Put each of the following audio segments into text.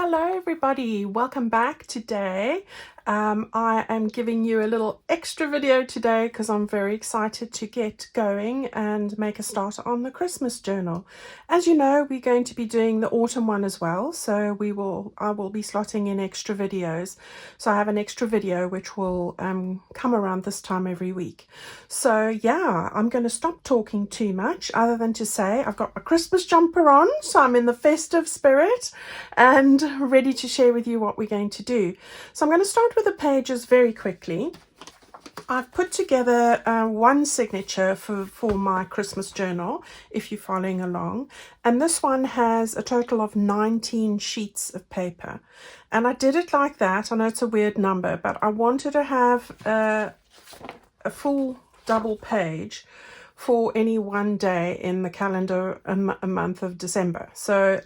Hello everybody, welcome back today. I am giving you a little extra video today because I'm very excited to get going and make a start on the Christmas journal. As you know, we're going to be doing the autumn one as well, so I will be slotting in extra videos. So I have an extra video which will come around this time every week. So yeah, I'm going to stop talking too much other than to say I've got my Christmas jumper on, so I'm in the festive spirit and ready to share with you what we're going to do. So I'm going to start with the pages very quickly. I've put together one signature for my Christmas journal, if you're following along, and this one has a total of 19 sheets of paper, and I did it like that. I know it's a weird number, but I wanted to have a full double page for any one day in the calendar a month of December. So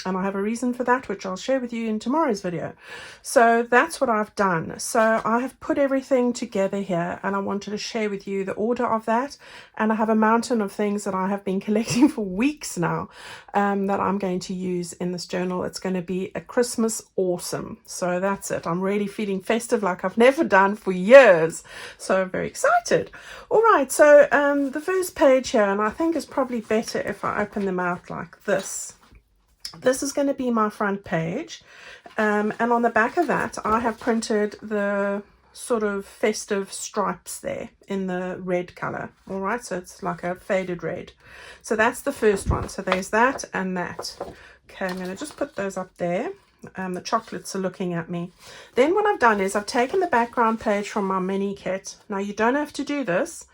and I have a reason for that, which I'll share with you in tomorrow's video. So that's what I've done. So I have put everything together here, and I wanted to share with you the order of that. And I have a mountain of things that I have been collecting for weeks now that I'm going to use in this journal. It's going to be a Christmas awesome. So that's it. I'm really feeling festive like I've never done for years. So I'm very excited. All right, so the first page here, and I think it's probably better if I open them out like this. This is going to be my front page, and on the back of that I have printed the sort of festive stripes there in the red color. All right, so it's like a faded red. So that's the first one. So there's that and that. Okay, I'm going to just put those up there. The chocolates are looking at me. Then what I've done is I've taken the background page from my mini kit. Now you don't have to do this.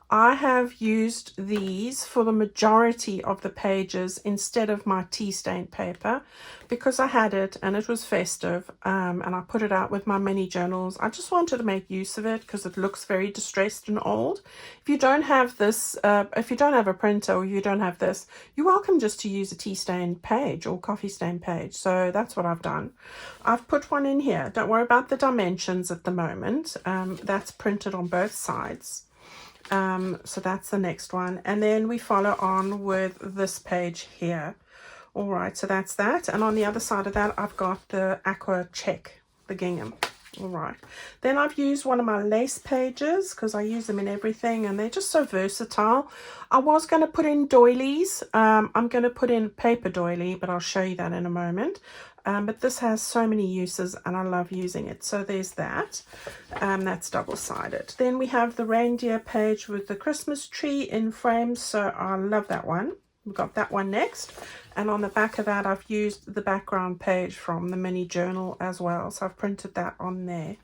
I have used these for the majority of the pages instead of my tea stained paper because I had it and it was festive, and I put it out with my mini journals. I just wanted to make use of it because it looks very distressed and old. If you don't have this, if you don't have a printer or you don't have this, you're welcome just to use a tea stained page or coffee stained page. So that's what I've done. I've put one in here. Don't worry about the dimensions at the moment. That's printed on both sides. So that's the next one, and then we follow on with this page here. All right, so that's that, and on the other side of that I've got the aqua check, the gingham. All right, then I've used one of my lace pages because I use them in everything and they're just so versatile. I was going to put in doilies. I'm going to put in paper doily, but I'll show you that in a moment. But this has so many uses and I love using it. So there's that. That's double-sided. Then we have the reindeer page with the Christmas tree in frames. So I love that one. We've got that one next. And on the back of that, I've used the background page from the mini journal as well. So I've printed that on there.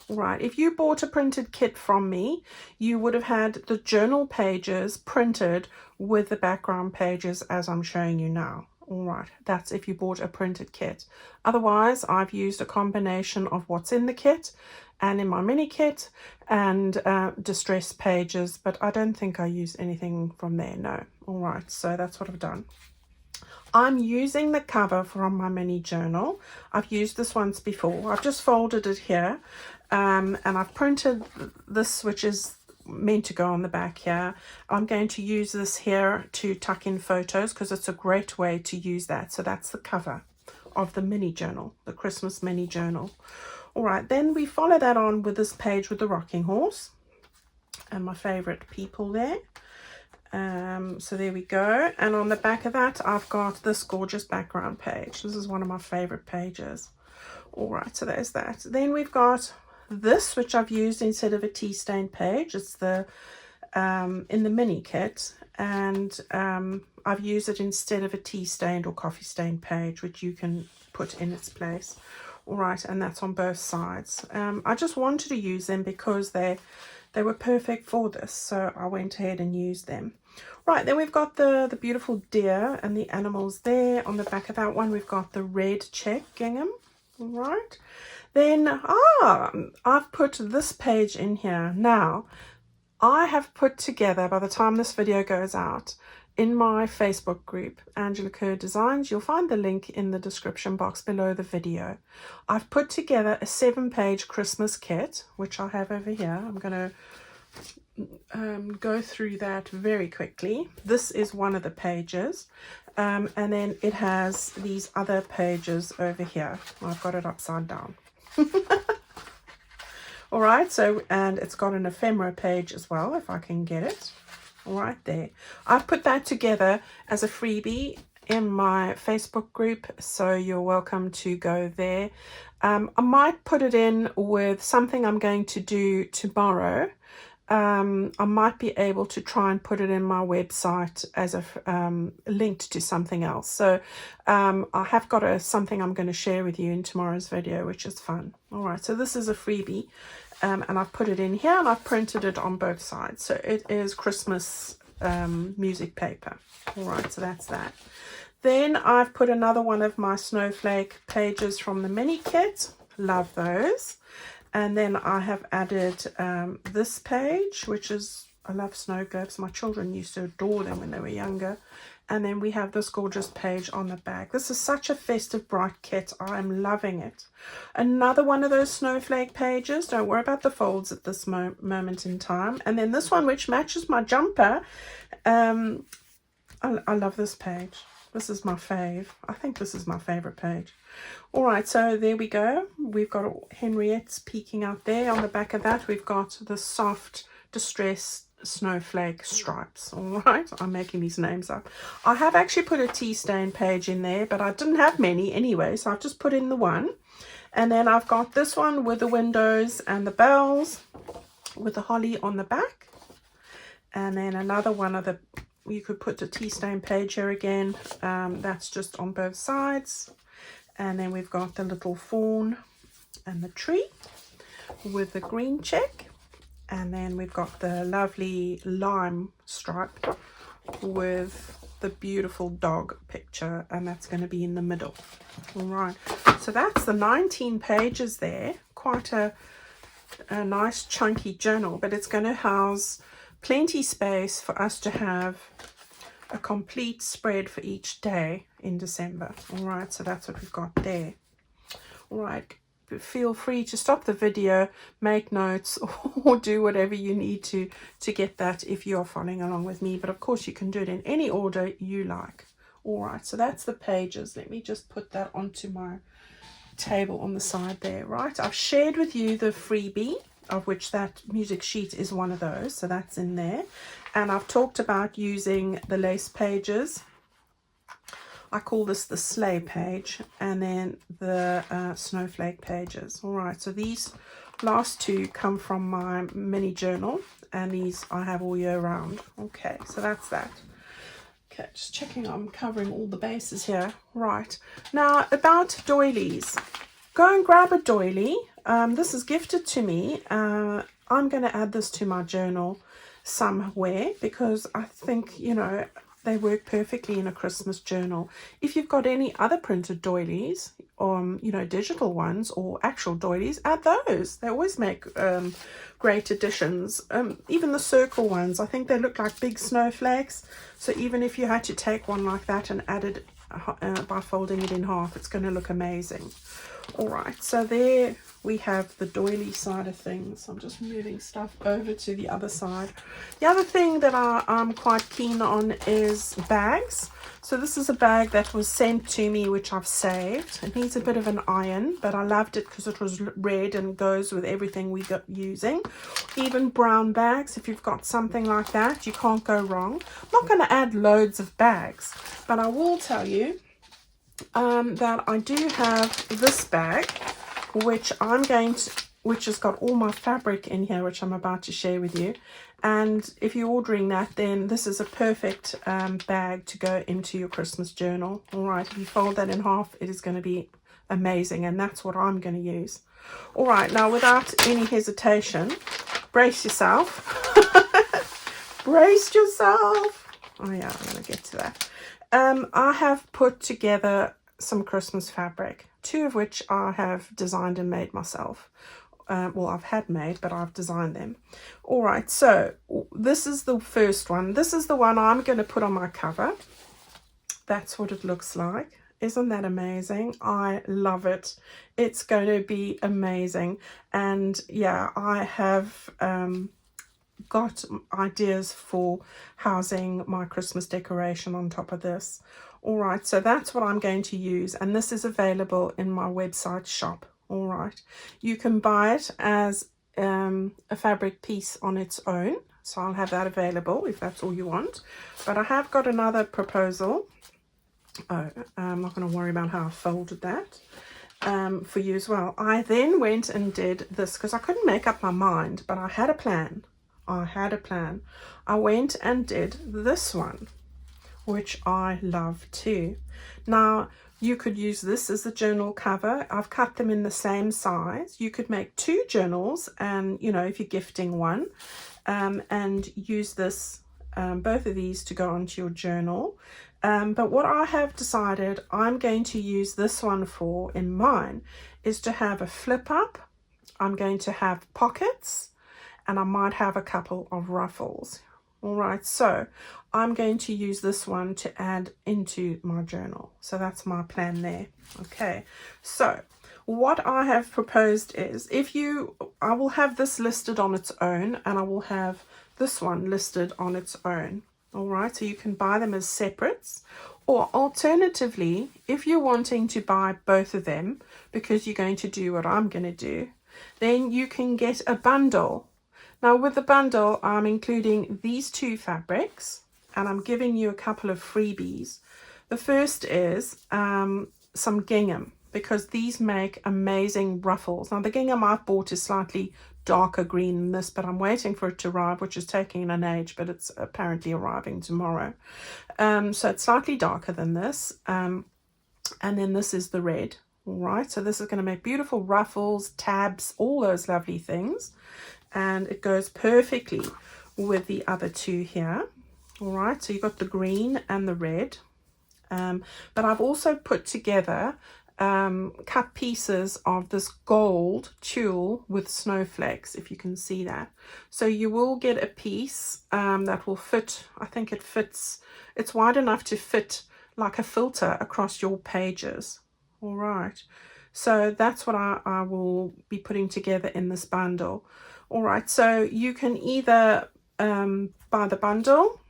All right, if you bought a printed kit from me, you would have had the journal pages printed with the background pages as I'm showing you now. All right, that's if you bought a printed kit. Otherwise, I've used a combination of what's in the kit and in my mini kit and distress pages, but I don't think I used anything from there, no. All right, so that's what I've done. I'm using the cover from my mini journal. I've used this once before. I've just folded it here, and I've printed this, which is meant to go on the back here. I'm going to use this here to tuck in photos because it's a great way to use that. So that's the cover of the mini journal, the Christmas mini journal. All right, then we follow that on with this page with the rocking horse and my favorite people there. So there we go, and on the back of that I've got this gorgeous background page. This is one of my favorite pages. All right, so there's that. Then we've got this, which I've used instead of a tea stained page. It's the in the mini kit, and I've used it instead of a tea stained or coffee stained page, which you can put in its place. All right, and that's on both sides. I just wanted to use them because they were perfect for this, so I went ahead and used them. Right, then we've got the beautiful deer and the animals there. On the back of that one, we've got the red check gingham. All right. Then, I've put this page in here. Now, I have put together, by the time this video goes out, in my Facebook group, Angela Kerr Designs, you'll find the link in the description box below the video. I've put together a 7-page Christmas kit, which I have over here. I'm going to go through that very quickly. This is one of the pages. And then it has these other pages over here. I've got it upside down. All right, so, and it's got an ephemera page as well, if I can get it. All right, there. I've put that together as a freebie in my Facebook group, so you're welcome to go there. I might put it in with something I'm going to do tomorrow. I might be able to try and put it in my website as a linked to something else. So I have got something I'm going to share with you in tomorrow's video, which is fun. All right, so this is a freebie, and I've put it in here and I've printed it on both sides. So it is Christmas music paper. All right, so that's that. Then I've put another one of my snowflake pages from the mini kit. Love those. And then I have added this page, which is, I love snow globes. My children used to adore them when they were younger. And then we have this gorgeous page on the back. This is such a festive, bright kit. I'm loving it. Another one of those snowflake pages. Don't worry about the folds at this moment in time. And then this one, which matches my jumper. I love this page. This is my fave. I think this is my favorite page. All right, so there we go. We've got Henriette's peeking out there. On the back of that, we've got the soft distressed snowflake stripes. All right, I'm making these names up. I have actually put a tea stain page in there, but I didn't have many anyway, so I've just put in the one. And then I've got this one with the windows and the bells with the holly on the back. And then another one of the, you could put the tea stain page here again. That's just on both sides. And then we've got the little fawn and the tree with the green check. And then we've got the lovely lime stripe with the beautiful dog picture. And that's going to be in the middle. All right. So that's the 19 pages there. Quite a nice chunky journal. But it's going to house plenty space for us to have a complete spread for each day in December. All right, so that's what we've got there. All right, feel free to stop the video, make notes, or do whatever you need to get that if you're following along with me. But of course, you can do it in any order you like. All right, so that's the pages. Let me just put that onto my table on the side there. Right, I've shared with you the freebie, of which that music sheet is one of those, so that's in there. And I've talked about using the lace pages. I call this the sleigh page, and then the snowflake pages. All right, so these last two come from my mini journal, and these I have all year round. Okay, so that's that. Okay, just checking I'm covering all the bases here. Right, now about doilies. Go and grab a doily. This is gifted to me. I'm going to add this to my journal somewhere because I think, you know, they work perfectly in a Christmas journal. If you've got any other printed doilies, you know, digital ones or actual doilies, add those. They always make great additions. Even the circle ones, I think they look like big snowflakes. So even if you had to take one like that and add it by folding it in half, it's going to look amazing. All right, so there we have the doily side of things. I'm just moving stuff over to the other side. The other thing that I'm quite keen on is bags. So this is a bag that was sent to me, which I've saved. It needs a bit of an iron, but I loved it because it was red and goes with everything we got using. Even brown bags, if you've got something like that, you can't go wrong. I'm not going to add loads of bags, but I will tell you that I do have this bag, which has got all my fabric in here, which I'm about to share with you. And if you're ordering that, then this is a perfect bag to go into your Christmas journal. All right, if you fold that in half, it is going to be amazing, and that's what I'm going to use. All right, now without any hesitation, brace yourself. Brace yourself. Oh yeah, I'm going to get to that. I have put together some Christmas fabric, two of which I have designed and made myself. Well, I've had made, but I've designed them. All right, so this is the first one. This is the one I'm going to put on my cover. That's what it looks like. Isn't that amazing? I love it. It's going to be amazing. And yeah, I have got ideas for housing my Christmas decoration on top of this. All right, so that's what I'm going to use, and this is available in my website shop. All right, you can buy it as a fabric piece on its own, so I'll have that available if that's all you want. But I have got another proposal. Oh, I'm not going to worry about how I folded that for you as well. I then went and did this because I couldn't make up my mind, but I had a plan. I went and did this one, which I love too. Now, you could use this as a journal cover. I've cut them in the same size. You could make 2 journals, and you know, if you're gifting one, and use this, both of these to go onto your journal. But what I have decided I'm going to use this one for in mine is to have a flip up. I'm going to have pockets, and I might have a couple of ruffles. All right, so I'm going to use this one to add into my journal. So that's my plan there. Okay, so what I have proposed is, I will have this listed on its own, and I will have this one listed on its own. All right, so you can buy them as separates, or alternatively, if you're wanting to buy both of them because you're going to do what I'm going to do, then you can get a bundle. Now with the bundle, I'm including these 2 fabrics, and I'm giving you a couple of freebies. The first is some gingham, because these make amazing ruffles. Now the gingham I've bought is slightly darker green than this, but I'm waiting for it to arrive, which is taking an age, but it's apparently arriving tomorrow. So it's slightly darker than this. And then this is the red. All right, so this is going to make beautiful ruffles, tabs, all those lovely things. And it goes perfectly with the other 2 here. All right, so you've got the green and the red. But I've also put together cut pieces of this gold tulle with snowflakes, if you can see that. So you will get a piece that will fit, I think it fits, it's wide enough to fit like a filter across your pages. All right, so that's what I will be putting together in this bundle. All right, so you can either buy the bundle.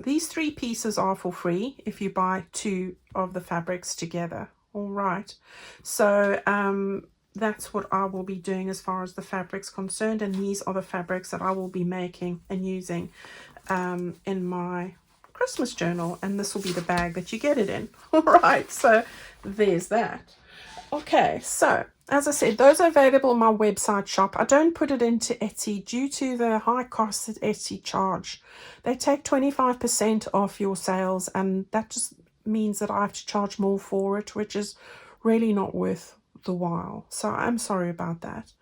These 3 pieces are for free if you buy 2 of the fabrics together. All right, so that's what I will be doing as far as the fabrics concerned, and these are the fabrics that I will be making and using in my Christmas journal, and this will be the bag that you get it in. All right, so there's that. Okay, so as I said, those are available on my website shop. I don't put it into Etsy due to the high cost that Etsy charge. They take 25% off your sales, and that just means that I have to charge more for it, which is really not worth the while. So I'm sorry about that.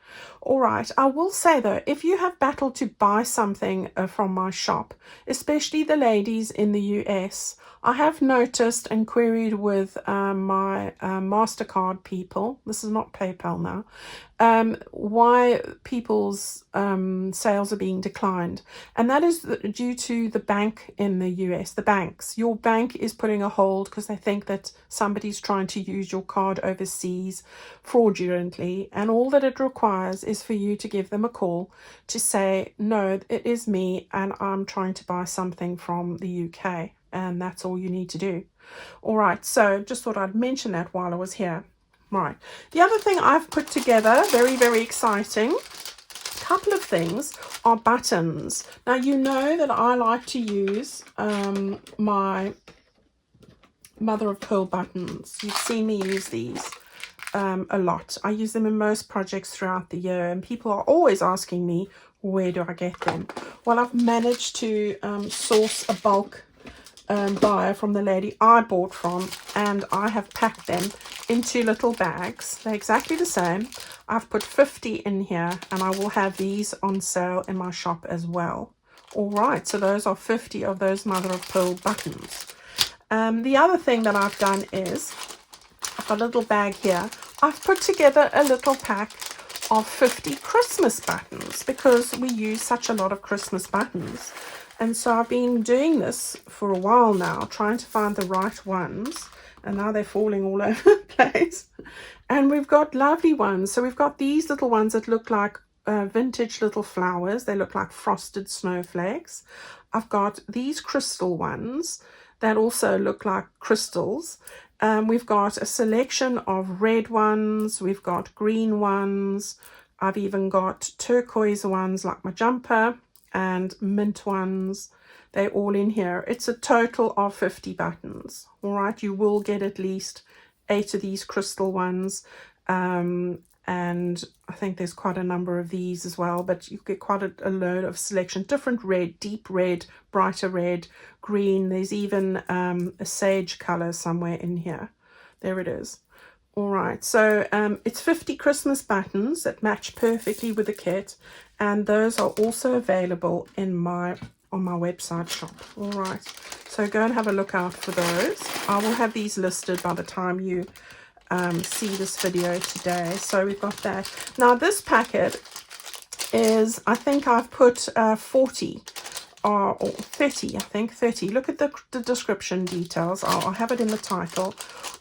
All right, I will say though, if you have battled to buy something from my shop, especially the ladies in the US, I have noticed and queried with my MasterCard people, this is not PayPal now, why people's sales are being declined. And that is due to the bank in the US, the banks. Your bank is putting a hold because they think that somebody's trying to use your card overseas fraudulently. And all that it requires is for you to give them a call to say, no, it is me and I'm trying to buy something from the UK. And that's all you need to do. All right, so just thought I'd mention that while I was here. Right, the other thing I've put together, very, very exciting, couple of things, are buttons. Now, you know that I like to use my mother of pearl buttons. You've seen me use these a lot. I use them in most projects throughout the year, and people are always asking me, where do I get them? Well, I've managed to source a bulk buyer from the lady I bought from, and I have packed them into little bags. They're exactly the same. I've put 50 in here, and I will have these on sale in my shop as well. All right, so those are 50 of those mother of pearl buttons. The other thing that I've done is, I've got a little bag here. I've put together a little pack of 50 Christmas buttons because we use such a lot of Christmas buttons. And so I've been doing this for a while now, trying to find the right ones. And now they're falling all over the place. And we've got lovely ones. So we've got these little ones that look like vintage little flowers. They look like frosted snowflakes. I've got these crystal ones that also look like crystals. We've got a selection of red ones, we've got green ones, I've even got turquoise ones like my jumper, and mint ones. They're all in here. It's a total of 50 buttons. All right, you will get at least 8 of these crystal ones, and I think there's quite a number of these as well, but you get quite a load of selection. Different red, deep red, brighter red, green. There's even a sage color somewhere in here. There it is. All right, so it's 50 Christmas buttons that match perfectly with the kit, and those are also available in on my website shop. All right, so go and have a look out for those. I will have these listed by the time you see this video today. So we've got that. Now this packet is, I think I've put 40 or 30, I think 30. Look at the description details. I'll have it in the title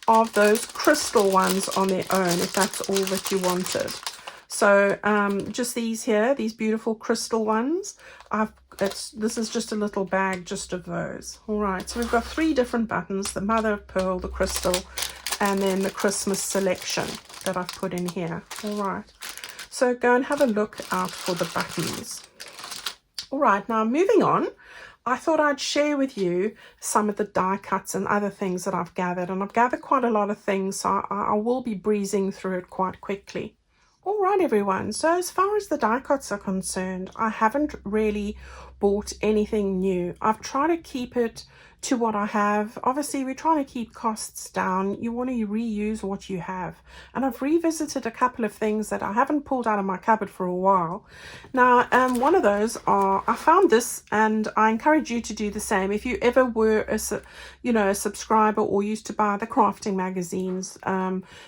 of those crystal ones on their own, if that's all that you wanted. So just these here, these beautiful crystal ones. This is just a little bag just of those. All right, so we've got 3 different buttons: the mother of pearl, the crystal, and then the Christmas selection that I've put in here. All right, so go and have a look out for the buttons. All right, now moving on, I thought I'd share with you some of the die cuts and other things that I've gathered, and I've gathered quite a lot of things, so I will be breezing through it quite quickly. All right, everyone, so as far as the die cuts are concerned, I haven't really bought anything new. I've tried to keep it to what I have. Obviously, we're trying to keep costs down. You want to reuse what you have. And I've revisited a couple of things that I haven't pulled out of my cupboard for a while. Now, one of those are, I found this, and I encourage you to do the same. If you ever were a subscriber or used to buy the crafting magazines,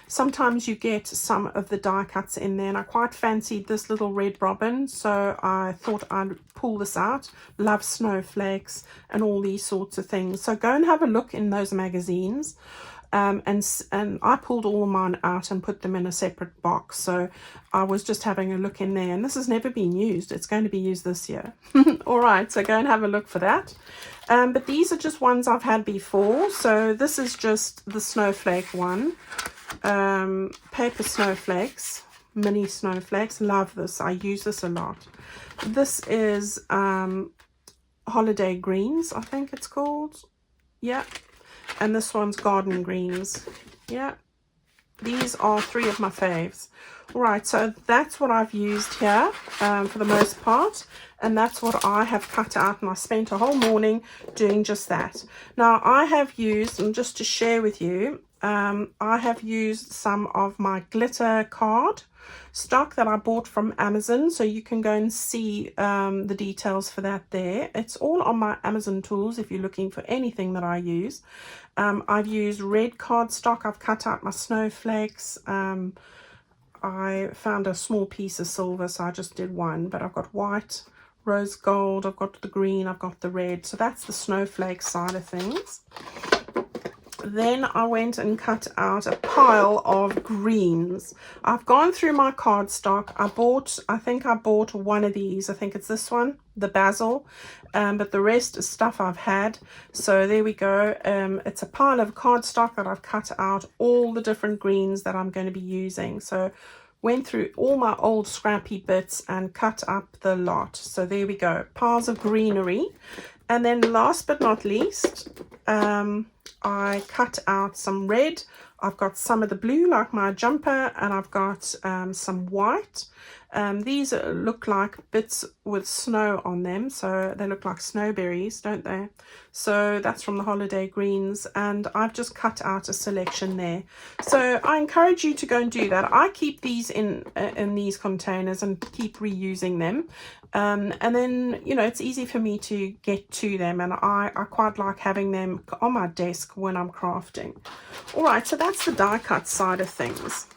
sometimes you get some of the die cuts in there, and I quite fancied this little red robin, so I thought I'd pull this out. Love snowflakes and all these sorts of things. So go and have a look in those magazines, and I pulled all of mine out and put them in a separate box. So I was just having a look in there, and this has never been used. It's going to be used this year. All right, so go and have a look for that. But these are just ones I've had before. So this is just the snowflake one, paper snowflakes, mini snowflakes. Love this. I use this a lot. This is holiday greens, I think it's called. Yeah. And this one's garden greens. Yeah. These are 3 of my faves. All right, so that's what I've used here for the most part, and that's what I have cut out, and I spent a whole morning doing just that. Now I have used, and just to share with you, I have used some of my glitter card stock that I bought from Amazon, so you can go and see the details for that there. It's all on my Amazon tools if you're looking for anything that I use. I've used red cardstock. I've cut out my snowflakes. I found a small piece of silver, so I just did one, but I've got white, rose gold, I've got the green, I've got the red. So that's the snowflake side of things. Then I went and cut out a pile of greens. I've gone through my cardstock. I think I bought one of these. I think it's this one, the basil, but the rest is stuff I've had. So there we go. It's a pile of cardstock that I've cut out all the different greens that I'm going to be using. So went through all my old scrappy bits and cut up the lot. So there we go, piles of greenery. And then last but not least, I cut out some red. I've got some of the blue like my jumper, and I've got some white. These look like bits with snow on them, so they look like snowberries, don't they? So that's from the holiday greens, and I've just cut out a selection there. So I encourage you to go and do that. I keep these in these containers and keep reusing them, and then, you know, it's easy for me to get to them, and I quite like having them on my desk when I'm crafting. All right, so that's the die cut side of things.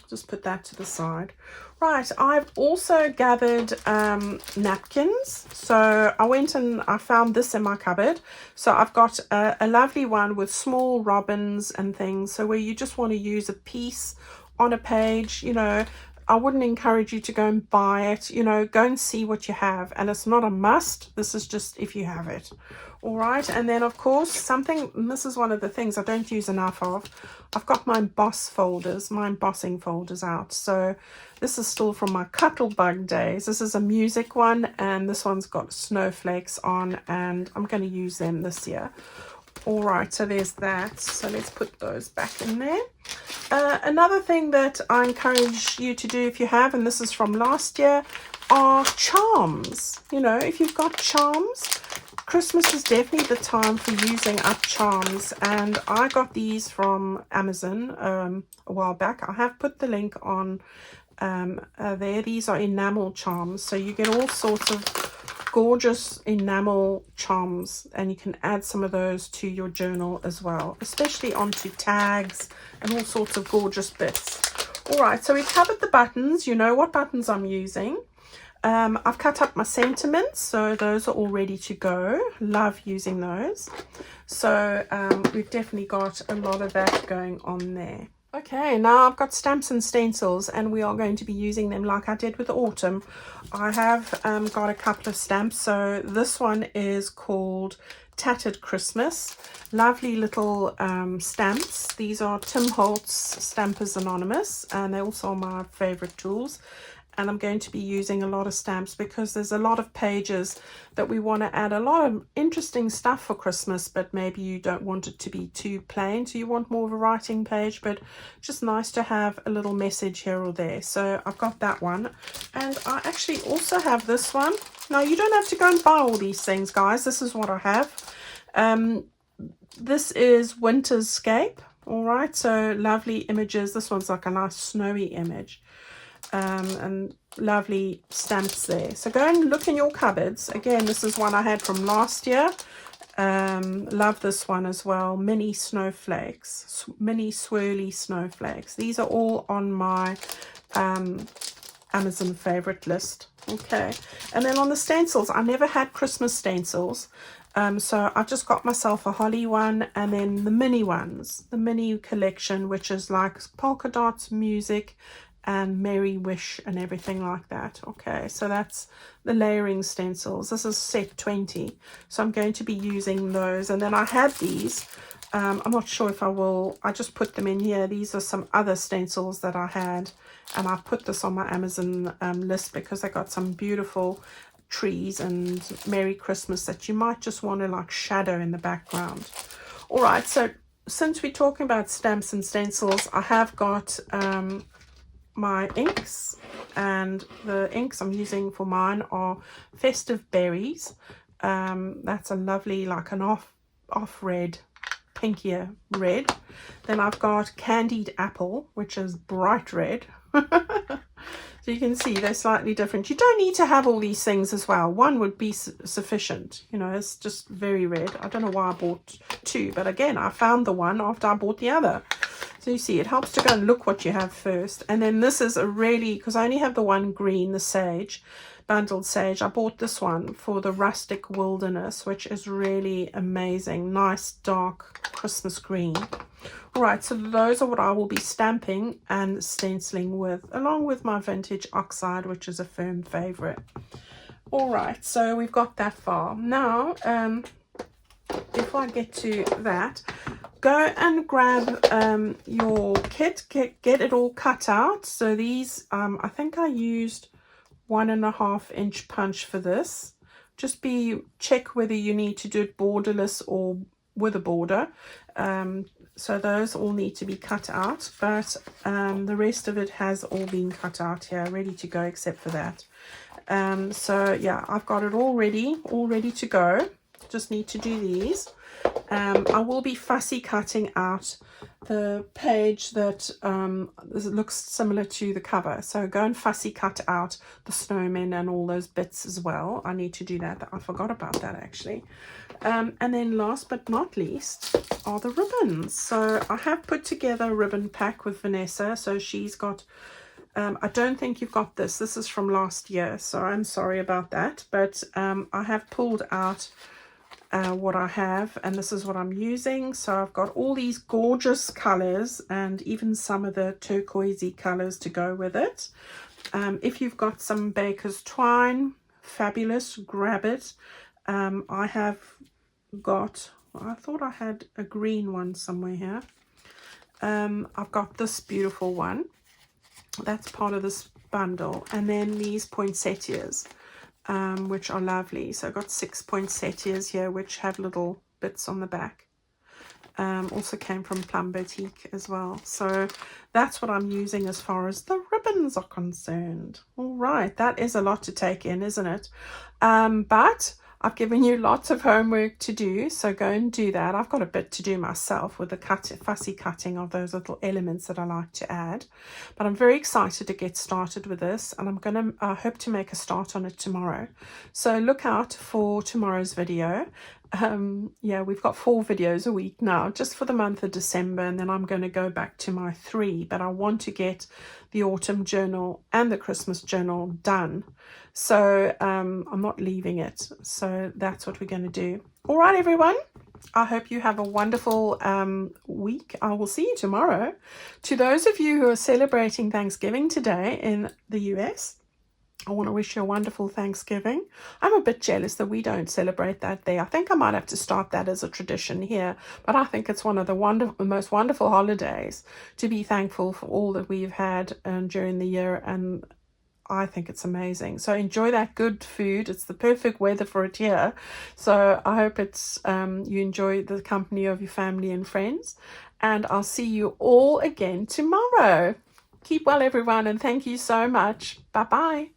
Just put that to the side. Right, I've also gathered napkins. So I went and I found this in my cupboard. So I've got a lovely one with small robins and things. So where you just want to use a piece on a page, you know, I wouldn't encourage you to go and buy it. You know, go and see what you have. And it's not a must. This is just if you have it. All right, and then of course something, and this is one of the things I don't use enough of, I've got my embossing folders out. So this is still from my Cuttlebug days. This is a music one, and this one's got snowflakes on, and I'm going to use them this year. All right, so there's that. So let's put those back in there. Another thing that I encourage you to do if you have, and this is from last year, are charms. You know, if you've got charms, Christmas is definitely the time for using up charms. And I got these from Amazon a while back. I have put the link on there. These are enamel charms, so you get all sorts of gorgeous enamel charms, and you can add some of those to your journal as well, especially onto tags and all sorts of gorgeous bits. All right, so we've covered the buttons. You know what buttons I'm using. I've cut up my sentiments, so those are all ready to go. Love using those. So we've definitely got a lot of that going on there. Okay, now I've got stamps and stencils, and we are going to be using them like I did with autumn. I have got a couple of stamps. So this one is called Tattered Christmas. Lovely little stamps. These are Tim Holtz Stampers Anonymous, and they also are my favorite tools. And I'm going to be using a lot of stamps because there's a lot of pages that we want to add a lot of interesting stuff for Christmas, but maybe you don't want it to be too plain, so you want more of a writing page, but just nice to have a little message here or there. So I've got that one, and I actually also have this one. Now, you don't have to go and buy all these things, guys. This is what I have. This is Winter's Scape. All right, so lovely images. This one's like a nice snowy image. And lovely stamps there. So go and look in your cupboards. Again, this is one I had from last year. Love this one as well. Mini snowflakes, mini swirly snowflakes. These are all on my Amazon favorite list. Okay, and then on the stencils, I never had Christmas stencils. So I've just got myself a holly one, and then the mini ones, the mini collection, which is like polka dots, music, and Merry Wish and everything like that. Okay, so that's the layering stencils. This is set 20, so I'm going to be using those. And then I had these, I'm not sure if I will, I just put them in here. These are some other stencils that I had, and I put this on my Amazon list because I got some beautiful trees and Merry Christmas that you might just want to like shadow in the background. All right, so since we're talking about stamps and stencils, I have got my inks, and the inks I'm using for mine are Festive Berries. That's a lovely, like an off red, pinkier red. Then I've got Candied Apple, which is bright red. So you can see they're slightly different. You don't need to have all these things as well. One would be sufficient. You know, it's just very red. I don't know why I bought two, but again, I found the one after I bought the other. So you see, it helps to go and look what you have first. And then this is a really, because I only have the one green, the sage, bundled sage. I bought this one for the Rustic Wilderness, which is really amazing. Nice, dark Christmas green. All right, so those are what I will be stamping and stenciling with, along with my Vintage Oxide, which is a firm favorite. All right, so we've got that far. Now, before I get to that, go and grab your kit, get it all cut out. So these, I think I used 1.5 inch punch for this. Just check whether you need to do it borderless or with a border. So those all need to be cut out, but the rest of it has all been cut out here, ready to go except for that. So yeah, I've got it all ready to go. Just need to do these. I will be fussy cutting out the page that looks similar to the cover. So go and fussy cut out the snowmen and all those bits as well. I need to do that. I forgot about that actually. And then last but not least are the ribbons. So I have put together a ribbon pack with Vanessa. So she's got, I don't think you've got this. This is from last year. So I'm sorry about that. But I have pulled out what I have, and this is what I'm using. So I've got all these gorgeous colors and even some of the turquoisey colors to go with it. If you've got some baker's twine, fabulous, grab it. I have got, well, I thought I had a green one somewhere here. I've got this beautiful one. That's part of this bundle. And then these poinsettias, which are lovely. So I've got 6 poinsettias here, which have little bits on the back. Also came from Plum Boutique as well. So that's what I'm using as far as the ribbons are concerned. All right, that is a lot to take in, isn't it? But I've given you lots of homework to do, so go and do that. I've got a bit to do myself with the fussy cutting of those little elements that I like to add. But I'm very excited to get started with this, and I'm going to hope to make a start on it tomorrow. So look out for tomorrow's video. Yeah, we've got 4 videos a week now, just for the month of December, and then I'm going to go back to my 3, but I want to get the autumn journal and the Christmas journal done. So I'm not leaving it. So that's what we're going to do. All right, everyone. I hope you have a wonderful week. I will see you tomorrow. To those of you who are celebrating Thanksgiving today in the US, I want to wish you a wonderful Thanksgiving. I'm a bit jealous that we don't celebrate that there. I think I might have to start that as a tradition here. But I think it's one of the most wonderful holidays to be thankful for all that we've had during the year. And I think it's amazing. So enjoy that good food. It's the perfect weather for it here. So I hope it's you enjoy the company of your family and friends. And I'll see you all again tomorrow. Keep well, everyone, and thank you so much. Bye-bye.